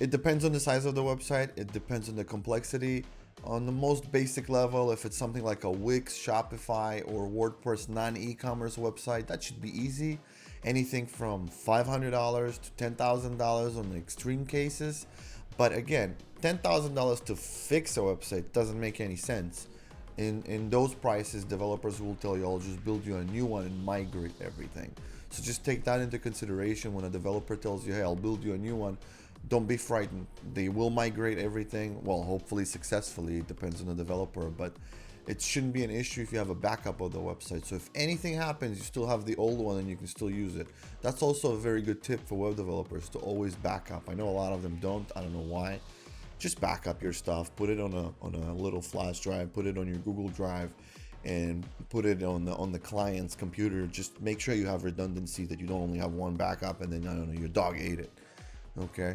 It depends on the size of the website. It depends on the complexity. On the most basic level, if it's something like a Wix, Shopify, or WordPress non-e-commerce website, that should be easy. Anything from $500 to $10,000 on the extreme cases. But again, $10,000 to fix a website doesn't make any sense. In those prices, developers will tell you, I'll just build you a new one and migrate everything. So just take that into consideration when a developer tells you, hey, I'll build you a new one. Don't be frightened. They will migrate everything. Well, hopefully successfully. It depends on the developer, but it shouldn't be an issue if you have a backup of the website. So if anything happens, you still have the old one and you can still use it. That's also a very good tip for web developers, to always back up. I know a lot of them don't. I don't know why. Just back up your stuff. Put it on a little flash drive. Put it on your Google Drive, and put it on the client's computer. Just make sure you have redundancy, that you don't only have one backup and then, I don't know, your dog ate it. Okay.